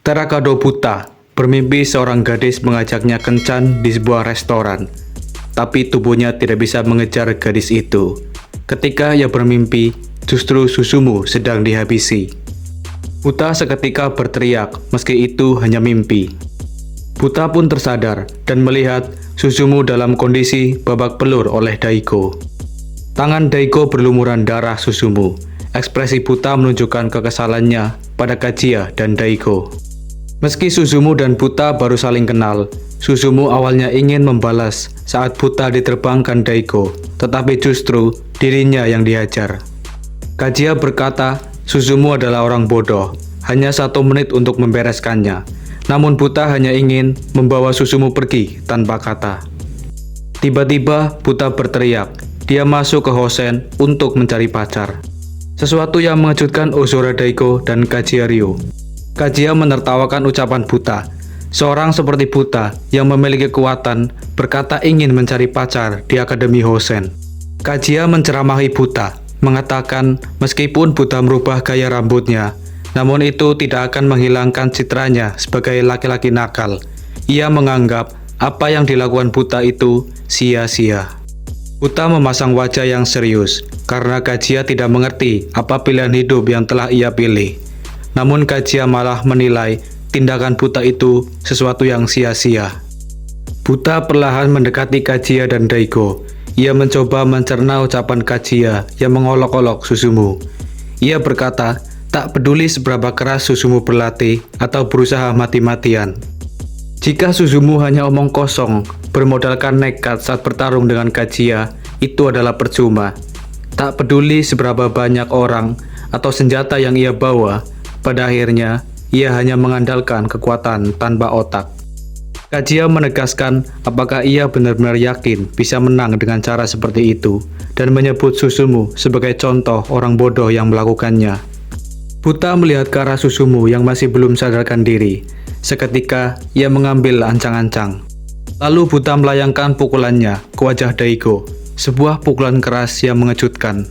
Terakado buta bermimpi seorang gadis mengajaknya kencan di sebuah restoran. Tapi tubuhnya tidak bisa mengejar gadis itu. Ketika ia bermimpi, justru Susumu sedang dihabisi. Buta seketika berteriak, meski itu hanya mimpi. Buta pun tersadar dan melihat Susumu dalam kondisi babak belur oleh Daiko. Tangan Daiko berlumuran darah Susumu. Ekspresi Buta menunjukkan kekesalannya pada Kajiya dan Daiko. Meski Susumu dan Buta baru saling kenal, Susumu awalnya ingin membalas saat Buta diterbangkan Daiko, tetapi justru dirinya yang dihajar. Kajiya berkata, Susumu adalah orang bodoh, hanya 1 menit untuk membereskannya. Namun Buta hanya ingin membawa Susumu pergi tanpa kata. Tiba-tiba Buta berteriak, dia masuk ke Hosen untuk mencari pacar. Sesuatu yang mengejutkan Ozora Daiko dan Kajiya Ryo. Kajiya menertawakan ucapan Buta. Seorang seperti Buta yang memiliki kekuatan berkata ingin mencari pacar di Akademi Hosen. Kajiya menceramahi Buta, mengatakan meskipun Buta merubah gaya rambutnya, namun itu tidak akan menghilangkan citranya sebagai laki-laki nakal. Ia menganggap apa yang dilakukan Buta itu sia-sia. Buta memasang wajah yang serius karena Kajiya tidak mengerti apa pilihan hidup yang telah ia pilih. Namun Kajiya malah menilai tindakan Buta itu sesuatu yang sia-sia. Buta perlahan mendekati Kajiya dan Daiko. Ia mencoba mencerna ucapan Kajiya yang mengolok-olok Susumu. Ia berkata, tak peduli seberapa keras Susumu berlatih atau berusaha mati-matian. Jika Susumu hanya omong kosong, bermodalkan nekat saat bertarung dengan Kajiya, itu adalah percuma. Tak peduli seberapa banyak orang atau senjata yang ia bawa, pada akhirnya ia hanya mengandalkan kekuatan tanpa otak. Kajiya menegaskan apakah ia benar-benar yakin bisa menang dengan cara seperti itu, dan menyebut Susumu sebagai contoh orang bodoh yang melakukannya. Buta melihat ke arah Susumu yang masih belum sadarkan diri. Seketika ia mengambil ancang-ancang. Lalu Buta melayangkan pukulannya ke wajah Daiko, sebuah pukulan keras yang mengejutkan.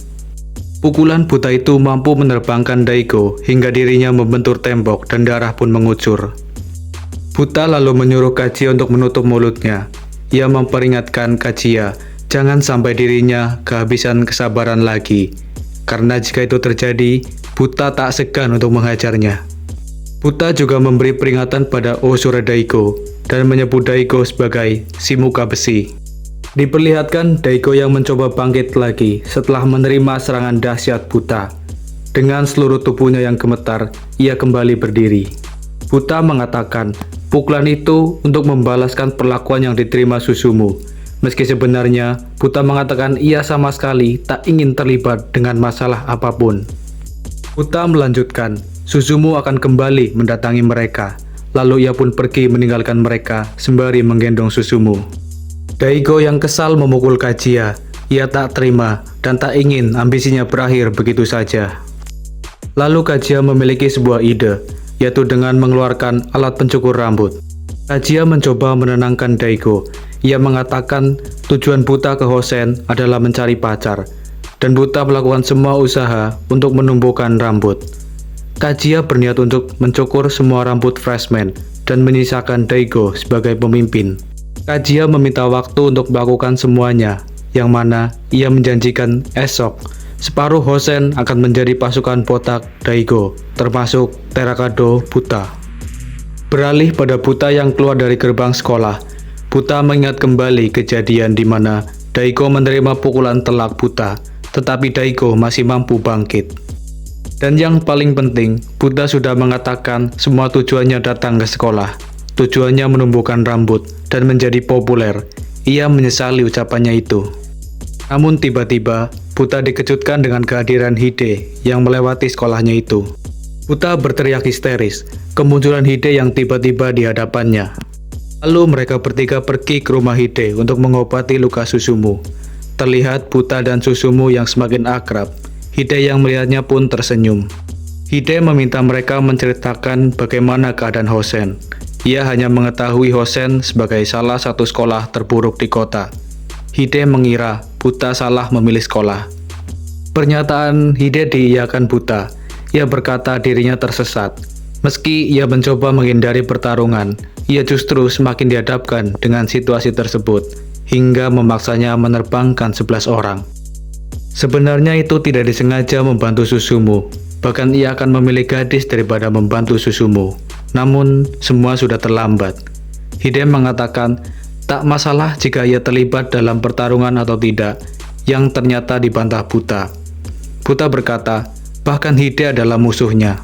Pukulan Buta itu mampu menerbangkan Daiko hingga dirinya membentur tembok dan darah pun mengucur. Buta lalu menyuruh Kajiya untuk menutup mulutnya. Ia memperingatkan Kajiya jangan sampai dirinya kehabisan kesabaran lagi, karena jika itu terjadi, Buta tak segan untuk menghajarnya. Buta juga memberi peringatan pada Ozora Daiko dan menyebut Daiko sebagai si muka besi. Diperlihatkan Daiko yang mencoba bangkit lagi setelah menerima serangan dahsyat Buta. Dengan seluruh tubuhnya yang gemetar, ia kembali berdiri. Buta mengatakan pukulan itu untuk membalaskan perlakuan yang diterima Susumu. Meski sebenarnya Buta mengatakan ia sama sekali tak ingin terlibat dengan masalah apapun. Buta melanjutkan, Susumu akan kembali mendatangi mereka. Lalu ia pun pergi meninggalkan mereka sembari menggendong Susumu. Daiko yang kesal memukul Kajiya. Ia tak terima dan tak ingin ambisinya berakhir begitu saja. Lalu Kajiya memiliki sebuah ide, yaitu dengan mengeluarkan alat pencukur rambut. Kajiya mencoba menenangkan Daiko. Ia mengatakan tujuan Buta ke Hosen adalah mencari pacar, dan Buta melakukan semua usaha untuk menumbuhkan rambut. Kajiya berniat untuk mencukur semua rambut freshman dan menyisakan Daiko sebagai pemimpin. Kajiya meminta waktu untuk melakukan semuanya, yang mana ia menjanjikan esok separuh Hosen akan menjadi pasukan botak Daiko, termasuk Terakado Buta. Beralih pada Buta yang keluar dari gerbang sekolah, Buta mengingat kembali kejadian di mana Daiko menerima pukulan telak Buta, tetapi Daiko masih mampu bangkit. Dan yang paling penting, Buta sudah mengatakan semua tujuannya datang ke sekolah. Tujuannya menumbuhkan rambut dan menjadi populer. Ia menyesali ucapannya itu. Namun tiba-tiba, Buta dikejutkan dengan kehadiran Hide yang melewati sekolahnya itu. Buta berteriak histeris, kemunculan Hide yang tiba-tiba di hadapannya. Lalu mereka bertiga pergi ke rumah Hide untuk mengobati luka Susumu. Terlihat Buta dan Susumu yang semakin akrab. Hide yang melihatnya pun tersenyum. Hide meminta mereka menceritakan bagaimana keadaan Hosen. Ia hanya mengetahui Hosen sebagai salah satu sekolah terburuk di kota. Hide mengira Buta salah memilih sekolah. Pernyataan Hide diiyakan Buta. Ia berkata dirinya tersesat. Meski ia mencoba menghindari pertarungan, ia justru semakin dihadapkan dengan situasi tersebut, hingga memaksanya menerbangkan 11 orang. Sebenarnya itu tidak disengaja membantu Susumu, bahkan ia akan memilih gadis daripada membantu Susumu. Namun, semua sudah terlambat. Hide mengatakan, tak masalah jika ia terlibat dalam pertarungan atau tidak, yang ternyata dibantah Buta. Buta berkata, bahkan Hide adalah musuhnya.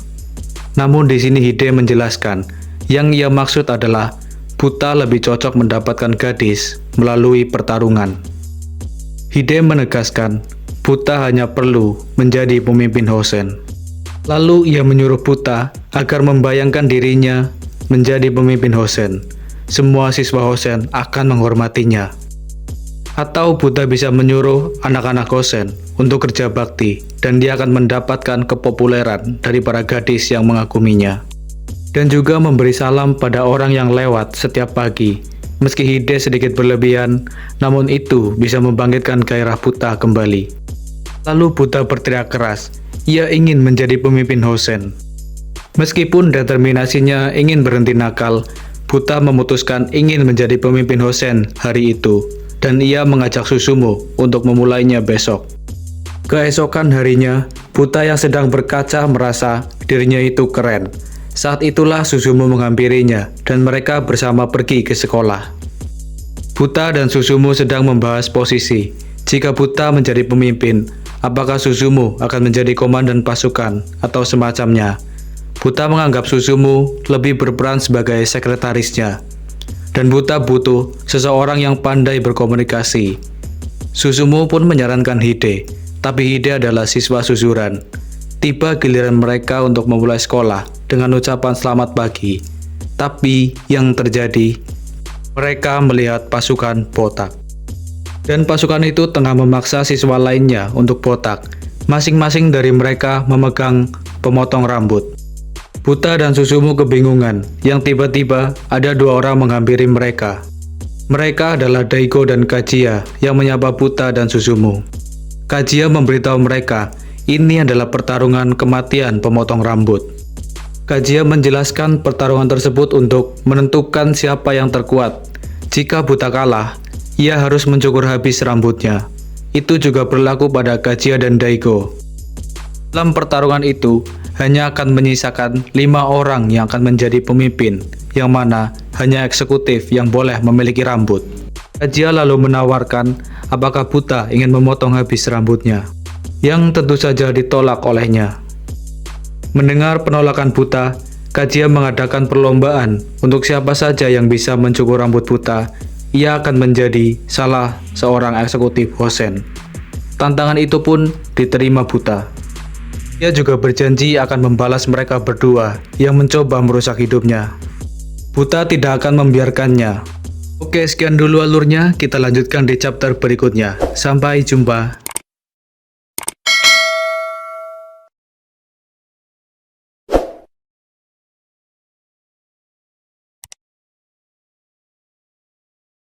Namun di sini Hide menjelaskan, yang ia maksud adalah Buta lebih cocok mendapatkan gadis melalui pertarungan. Hide menegaskan, Buta hanya perlu menjadi pemimpin Hosen. Lalu ia menyuruh Buta agar membayangkan dirinya menjadi pemimpin Hosen. Semua siswa Hosen akan menghormatinya. Atau Buta bisa menyuruh anak-anak Hosen untuk kerja bakti, dan dia akan mendapatkan kepopuleran dari para gadis yang mengaguminya. Dan juga memberi salam pada orang yang lewat setiap pagi. Meski Hide sedikit berlebihan, namun itu bisa membangkitkan gairah Buta kembali. Lalu Buta berteriak keras, ia ingin menjadi pemimpin Hosen. Meskipun determinasinya ingin berhenti nakal, Buta memutuskan ingin menjadi pemimpin Hosen hari itu, dan ia mengajak Susumu untuk memulainya besok. Keesokan harinya, Buta yang sedang berkaca merasa dirinya itu keren. Saat itulah Susumu menghampirinya, dan mereka bersama pergi ke sekolah. Buta dan Susumu sedang membahas posisi. Jika Buta menjadi pemimpin, apakah Susumu akan menjadi komandan pasukan atau semacamnya? Buta menganggap Susumu lebih berperan sebagai sekretarisnya. Dan Buta butuh seseorang yang pandai berkomunikasi. Susumu pun menyarankan Hide, tapi Hide adalah siswa susuran. Tiba giliran mereka untuk memulai sekolah dengan ucapan selamat pagi. Tapi yang terjadi, mereka melihat pasukan botak. Dan pasukan itu tengah memaksa siswa lainnya untuk botak. Masing-masing dari mereka memegang pemotong rambut. Buta dan Susumu kebingungan, yang tiba-tiba ada dua orang menghampiri mereka. Mereka adalah Daigo dan Kajiya yang menyapa Buta dan Susumu. Kajiya memberitahu mereka, ini adalah pertarungan kematian pemotong rambut. Kajiya menjelaskan pertarungan tersebut untuk menentukan siapa yang terkuat. Jika Buta kalah, ia harus mencukur habis rambutnya. Itu juga berlaku pada Kajiya dan Daigo. Dalam pertarungan itu, hanya akan menyisakan 5 orang yang akan menjadi pemimpin, yang mana hanya eksekutif yang boleh memiliki rambut. Kajiya lalu menawarkan apakah Buta ingin memotong habis rambutnya, yang tentu saja ditolak olehnya. Mendengar penolakan Buta, Kajiya mengadakan perlombaan untuk siapa saja yang bisa mencukur rambut Buta. Ia akan menjadi salah seorang eksekutif Hosen. Tantangan itu pun diterima Buta. Ia juga berjanji akan membalas mereka berdua yang mencoba merusak hidupnya. Buta tidak akan membiarkannya. Oke, sekian dulu alurnya. Kita lanjutkan di chapter berikutnya. Sampai jumpa.